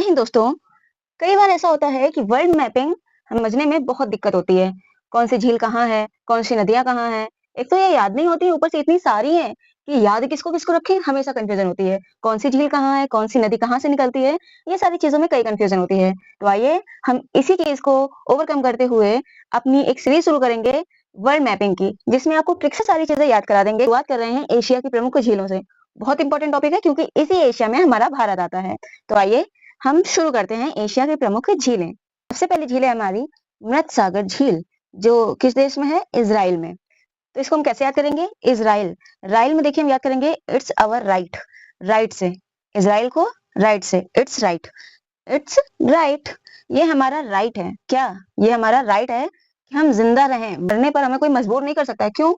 हिंद दोस्तों। कई बार ऐसा होता है कि वर्ल्ड मैपिंग समझने में बहुत दिक्कत होती है। कौन सी झील कहाँ है, कौन सी नदियां कहाँ है। एक तो ये याद नहीं होती, ऊपर से इतनी सारी है कि याद किसको किसको रखें, हमेशा कंफ्यूजन होती है। कौन सी झील कहाँ है, कौन सी नदी कहाँ से निकलती है, ये सारी चीजों में कई कंफ्यूजन होती है। तो आइए हम इसी चीज को ओवरकम करते हुए अपनी एक सीरीज शुरू करेंगे वर्ल्ड मैपिंग की, जिसमें आपको ट्रिक से सारी चीजें याद करा देंगे। शुरुआत कर रहे हैं एशिया की प्रमुख झीलों से। बहुत इंपॉर्टेंट टॉपिक है क्योंकि इसी एशिया में हमारा भारत आता है। तो आइए हम शुरू करते हैं एशिया की प्रमुख झीलें। सबसे पहली झील है हमारी मृत सागर झील, जो किस देश में है, इजराइल में। तो इसको हम कैसे याद करेंगे, इजराइल। राइल में देखिए हम याद करेंगे इट्स अवर राइट, राइट से इजराइल को, राइट से इट्स राइट, इट्स राइट। ये हमारा राइट है, क्या ये हमारा राइट है कि हम जिंदा रहें। मरने पर हमें कोई मजबूर नहीं कर सकता। क्यों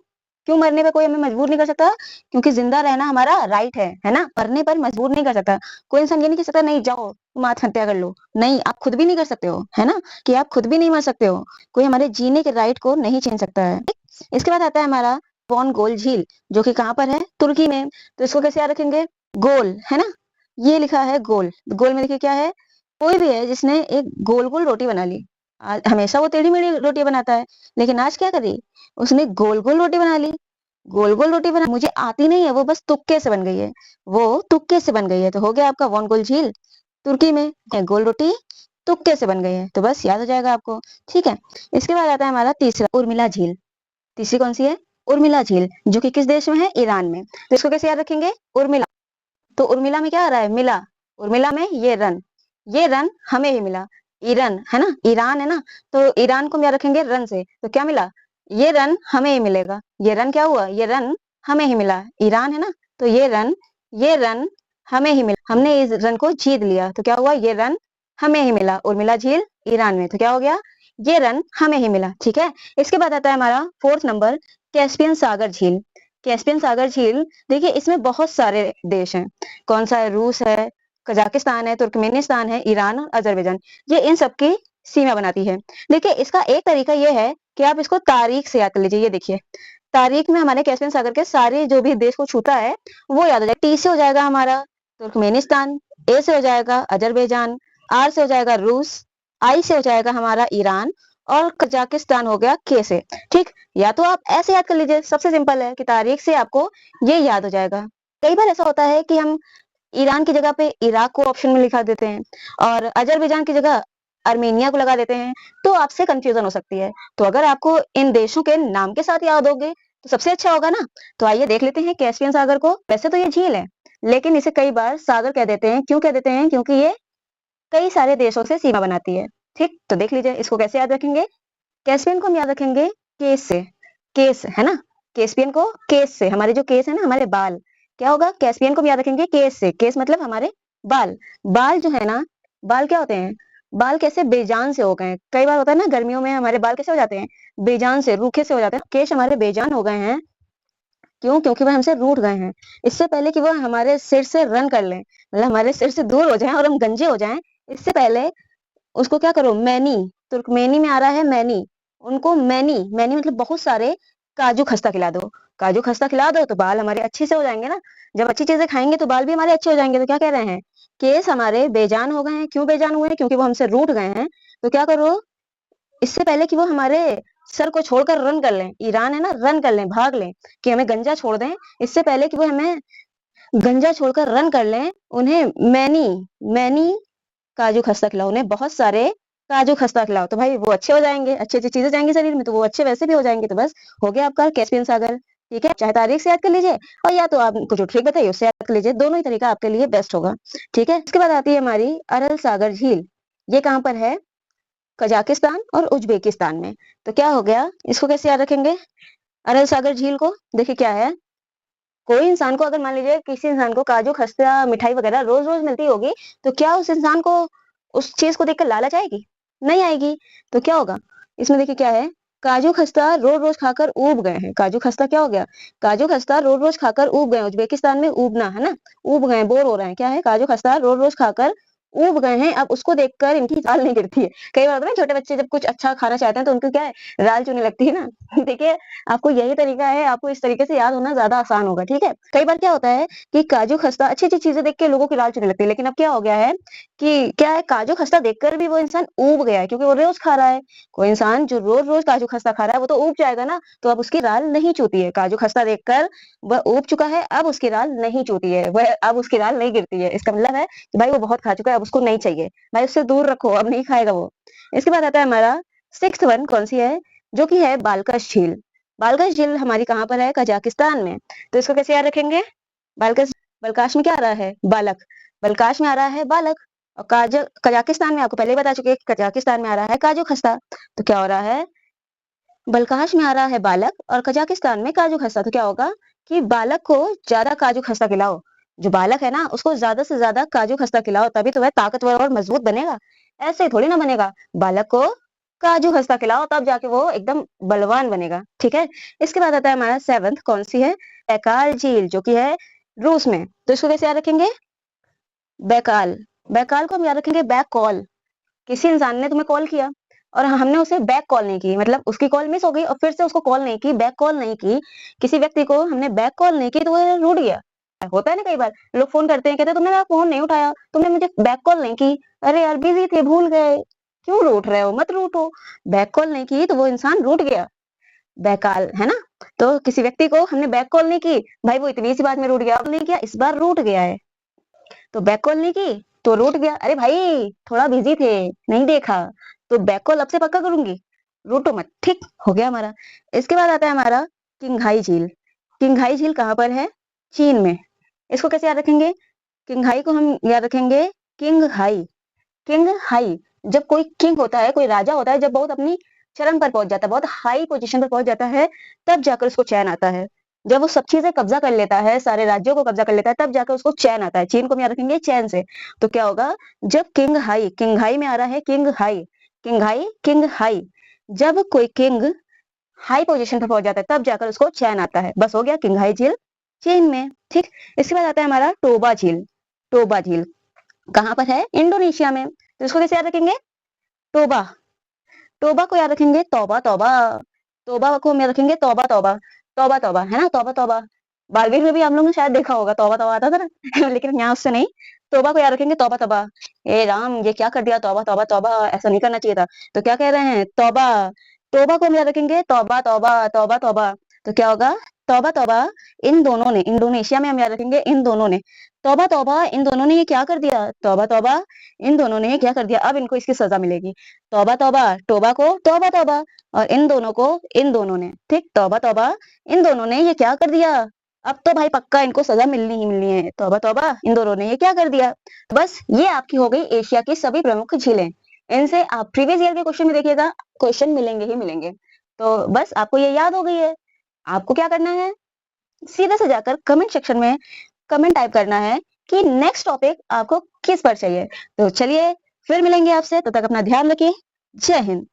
क्यों मरने पर कोई हमें मजबूर नहीं कर सकता? क्योंकि जिंदा रहना हमारा राइट है ना। मरने पर मजबूर नहीं कर सकता कोई इंसान। ये नहीं कह सकता नहीं जाओ तुम आत्महत्या कर लो, नहीं, आप खुद भी नहीं कर सकते हो, है ना, कि आप खुद भी नहीं मर सकते हो। कोई हमारे जीने के राइट को नहीं छीन सकता है। इसके बाद आता है हमारा वॉन गोल झील, जो कि कहाँ पर है, तुर्की में। तो इसको कैसे याद रखेंगे, गोल है ना, ये लिखा है गोल। गोल में देखिए क्या है, कोई भी है जिसने एक गोल गोल रोटी बना ली। हमेशा वो टेढ़ी मेढ़ी रोटी बनाता है, लेकिन आज क्या करी, उसने गोल गोल रोटी बना ली। गोल गोल रोटी बना, मुझे आती नहीं है, वो बस तुक्के से बन गई है, वो तुक्के से बन गई है। तो हो गया आपका वॉन गोल झील तुर्की में है, गोल रोटी तुक्के से बन गई है। तो बस याद हो जाएगा आपको, ठीक है। इसके बाद आता है हमारा तीसरा उर्मिला झील। तीसरी कौन सी है, उर्मिला झील, जो कि किस देश में है, ईरान में। तो इसको कैसे याद रखेंगे, उर्मिला। तो उर्मिला में क्या आ रहा है, मिला। उर्मिला में ये रन हमें ही मिला। ईरान है ना, ईरान है ना, तो ईरान को हम याद रखेंगे रन से। तो क्या मिला, ये रन हमें ही मिलेगा। ये रन क्या हुआ, ये रन हमें ही मिला। ईरान है ना, तो ये रन हमें ही मिला। हमने इस रन को जीत लिया, तो क्या हुआ, ये रन हमें ही मिला। उर्मिला झील ईरान में, तो क्या हो गया, ये रन हमें ही मिला, ठीक है। इसके बाद आता है हमारा फोर्थ नंबर कैस्पियन सागर झील। कैस्पियन सागर झील, देखिए इसमें बहुत सारे देश हैं। कौन सा है, रूस है, कजाकिस्तान है, तुर्कमेनिस्तान है, ईरान और अजरबैजान, ये इन सबकी सीमा बनाती है। देखिए इसका एक तरीका ये है कि आप इसको तारीख से याद कर लीजिए। ये देखिए तारीख में हमारे कैस्पियन सागर के सारे जो भी देश को छूता है वो याद हो जाएगा। टी से हो जाएगा हमारा तुर्कमेनिस्तान, ए से हो जाएगा अजरबैजान, आर से हो जाएगा रूस, आई से हो जाएगा हमारा ईरान, और कजाकिस्तान हो गया के से, ठीक। या तो आप ऐसे याद कर लीजिए, सबसे सिंपल है कि तारीख से आपको ये याद हो जाएगा। कई बार ऐसा होता है कि हम ईरान की जगह पे इराक को ऑप्शन में लिखा देते हैं और अजरबैजान की जगह अर्मेनिया को लगा देते हैं, तो आपसे कंफ्यूजन हो सकती है। तो अगर आपको इन देशों के नाम के साथ याद होगे तो सबसे अच्छा होगा ना। तो आइए देख लेते हैं कैस्पियन सागर को। वैसे तो ये झील है, लेकिन इसे कई बार सागर कह देते हैं। क्यों कह देते हैं, क्योंकि ये कई सारे देशों से सीमा बनाती है, ठीक। तो देख लीजिए इसको कैसे याद रखेंगे। कैस्पियन को हम याद रखेंगे केस से, केस है ना, कैस्पियन को केस से, हमारे जो केस है ना, हमारे बाल, क्या होगा, कैस्पियन को हम याद रखेंगे केस से। केस मतलब हमारे बाल। बाल जो है ना, बाल क्या होते हैं, बाल कैसे बेजान से हो गए हैं। कई बार होता है ना, गर्मियों में हमारे बाल कैसे हो जाते हैं, बेजान से, रूखे से हो जाते हैं। केश हमारे बेजान हो गए हैं, क्यों, क्योंकि वह हमसे रूठ गए हैं। इससे पहले कि वह हमारे सिर से रन कर लें, मतलब हमारे सिर से दूर हो जाएं और हम गंजे हो जाएं, इससे पहले उसको क्या करो, मैनी, तुर्कमेनी में आ रहा है मैनी, उनको मैनी, मैनी मतलब बहुत सारे काजू खस्ता खिला दो। काजू खस्ता खिला दो तो बाल हमारे अच्छे से हो जाएंगे ना। जब अच्छी चीजें खाएंगे तो बाल भी हमारे अच्छे हो जाएंगे। तो क्या कह रहे हैं, केस हमारे बेजान हो गए हैं। क्यों बेजान हुए हैं, क्योंकि वो हमसे रूठ गए हैं। तो क्या करो, इससे पहले कि वो हमारे सर को छोड़कर रन कर लें, ईरान है ना, रन कर लें, भाग लें, कि हमें गंजा छोड़ दें, इससे पहले कि वो हमें गंजा छोड़कर रन कर लें, उन्हें मैनी, मैनी काजू खस्ता खिलाओ, उन्हें बहुत सारे काजू खस्ता खिलाओ। तो भाई वो अच्छे हो जाएंगे, अच्छी अच्छी चीजें जाएंगी शरीर में, तो वो अच्छे वैसे भी हो जाएंगे। तो बस हो गया आपका कैस्पियन सागर, ठीक है। चाहे तारीख से याद कर लीजिए, और या तो आप कुछ ट्रिक बताइए उससे याद कर लीजिए, दोनों ही तरीका आपके लिए बेस्ट होगा, ठीक है। इसके बाद आती है हमारी अरल सागर झील। ये कहाँ पर है, कजाकिस्तान और उज्बेकिस्तान में। तो क्या हो गया, इसको कैसे याद रखेंगे, अरल सागर झील को। देखिए क्या है, कोई इंसान को, अगर मान लीजिए किसी इंसान को काजू खस्ता मिठाई वगैरह रोज रोज मिलती होगी, तो क्या उस इंसान को उस चीज को देखकर लालच आएगी, नहीं आएगी। तो क्या होगा, इसमें देखिए क्या है, काजू खस्ता रोज रोज खाकर ऊब गए हैं। काजू खस्ता क्या हो गया, काजू खस्ता रोज रोज खाकर ऊब गए। उज्बेकिस्तान में ऊबना है ना, ऊब गए, बोर हो रहे हैं, क्या है, काजू खस्ता रोज रोज खाकर ऊब गए हैं, अब उसको देखकर इनकी राल नहीं गिरती है। कई बार होता है ना छोटे बच्चे जब कुछ अच्छा खाना चाहते हैं तो उनको क्या है राल चुभने लगती है ना। देखिए आपको यही तरीका है, आपको इस तरीके से याद होना ज़्यादा आसान होगा, ठीक है? कई बार क्या होता है कि काजू खस्ता अच्छी-अच्छी चीज़ें देख के लोगों की राल चुभने लगती है, लेकिन अब क्या हो गया है कि क्या है काजू खस्ता देखकर भी वो इंसान ऊब गया है क्योंकि वो रोज़ खा रहा है। कोई इंसान जो रोज़-रोज़ काजू खस्ता खा रहा है वो तो ऊब जाएगा ना, तो अब उसकी राल नहीं चूती है। काजू खस्ता देखकर वह ऊब चुका है, अब उसकी राल नहीं चूती है, वह अब उसकी राल नहीं गिरती है। इसका मतलब है कि भाई वो बहुत खा चुका है, अब उसको नहीं चाहिए। भाई उससे दूर रखो, अब नहीं खाएगा वो। इसके बाद आता है हमारा 6th वन कौन-सी है? जो कि है बालकश झील। बालकश झील हमारी कहाँ पर है? कजाकिस्तान में। तो इसको कैसे याद रखेंगे? बालकश बलकाश में क्या आ रहा है? बालक। बलकाश में आ रहा है बालक और कजाकिस्तान में आपको पहले ही बता चुके हैं कि कजाकिस्तान में आ रहा है काजू खस्ता। तो क्या हो रहा है? बलकाश में आ रहा है बालक और कजाकिस्तान में काजू खस्ता। तो क्या होगा कि बालक को ज़्यादा काजू खस्ता खिलाओ। जो बालक है ना उसको ज़्यादा से ज़्यादा काजू खस्ता खिलाओ तभी तो वह ताकतवर और मजबूत बनेगा। ऐसे ही थोड़ी ना बनेगा। बालक को काजू खस्ता खिलाओ तब जाके वो एकदम बलवान बनेगा। ठीक है? इसके बाद आता है हमारा 7th कौन-सी है? बैकाल झील जो कि है रूस में। तो इसको कैसे याद रखेंगे? बैकाल। बैकाल को हम याद रखेंगे बैक कॉल। किसी इंसान ने तुम्हें कॉल किया और हमने उसे बैक कॉल नहीं की मतलब उसकी कॉल मिस हो गई और फिर से उसको कॉल नहीं की, बैक कॉल नहीं की। किसी व्यक्ति को हमने बैक कॉल नहीं की तो वो रूठ गया। होता है ना कई बार लोग फ़ोन करते हैं कहते हैं तुमने मेरा फ़ोन नहीं उठाया, तुमने मुझे बैक कॉल नहीं की। अरे यार बिज़ी थे, भूल गए। क्यों रूठ रहे हो? मत रूठो। बैक कॉल नहीं की तो वो इंसान रूठ गया। बैकाल, है ना? तो किसी व्यक्ति को हमने बैक कॉल नहीं की, भाई वो इतनी सी बात में रूठ गया, अब नहीं किया, इस बार रूठ गया है। तो बैक कॉल नहीं की, तो रूठ गया। अरे भाई थोड़ा बिज़ी थे, नहीं देखा। तो बैक कॉल अब से पक्का करूँगी, रूठो मत, ठीक? हो गया हमारा। इसके बाद आता है हमारा किंगहाई झील। किंगहाई झील कहाँ पर है? चीन में। इसको कैसे याद रखेंगे? किंगहाई को हम याद रखेंगे किंग हाई। किंग हाई, जब कोई किंग होता है, कोई राजा होता है, जब बहुत अपनी चरम पर पहुँच जाता है, बहुत हाई पोज़ीशन पर पहुँच जाता है, तब जाकर उसको चैन आता है। जब वो सब चीज़ें कब्ज़ा कर लेता है, सारे राज्यों को कब्ज़ा कर लेता है, तब जाकर उसको चैन आता है। चीन को हम याद रखेंगे चैन से। तो क्या होगा? जब किंग हाई में आ रहा है किंग हाई। जब कोई किंग हाई पोज़ीशन पे पहुँच जाता है, तब जाकर उसको चैन आता है। बस हो गया किंग हाई झील चीन में, ठीक? इसके बाद आता है हमारा टोबा झील। टोबा झील कहाँ पर है? इंडोनेशिया में। तो इसको कैसे याद रखेंगे? टोबा। तौबा को याद रखेंगे तौबा तौबा। तौबा को हम याद रखेंगे तौबा तौबा। तौबा तौबा, है ना? तौबा तौबा। बारहवीं में भी हम लोग ने शायद देखा होगा तौबा तौबा आता था ना लेकिन यहाँ उससे नहीं। तौबा को याद रखेंगे तौबा तौबा। ए राम ये क्या कर दिया तौबा तौबा तौबा ऐसा नहीं करना चाहिए था। तो क्या कह रहे हैं? तौबा। तौबा को हम याद रखेंगे तौबा तौबा तौबा तौबा। तो क्या होगा? तौबा तौबा इन दोनों ने इंडोनेशिया में हम याद रखेंगे इन दोनों ने। तौबा तौबा इन दोनों ने ये क्या कर दिया? तौबा तौबा इन दोनों ने ये क्या कर दिया? अब इनको इसकी सज़ा मिलेगी। तौबा तौबा, टोबा को तौबा तौबा और इन दोनों को इन दोनों ने, ठीक? तौबा तौबा इन दोनों ने ये क्या कर दिया? अब तो भाई पक्का इनको सज़ा मिलनी ही मिलनी है। तौबा तौबा इन दोनों ने ये क्या कर दिया? बस ये आपकी हो गई एशिया की सभी प्रमुख झीलें। इनसे आप प्रीवियस ईयर के क्वेश्चन में देखिएगा, क्वेश्चन मिलेंगे ही मिलेंगे। तो बस आपको ये याद हो गई है। आपको क्या करना है? सीधे से जाकर कमेंट सेक्शन में कमेंट टाइप करना है कि नेक्स्ट टॉपिक आपको किस पर चाहिए। तो चलिए फिर मिलेंगे आपसे, तब तक अपना ध्यान रखिए। जय हिंद।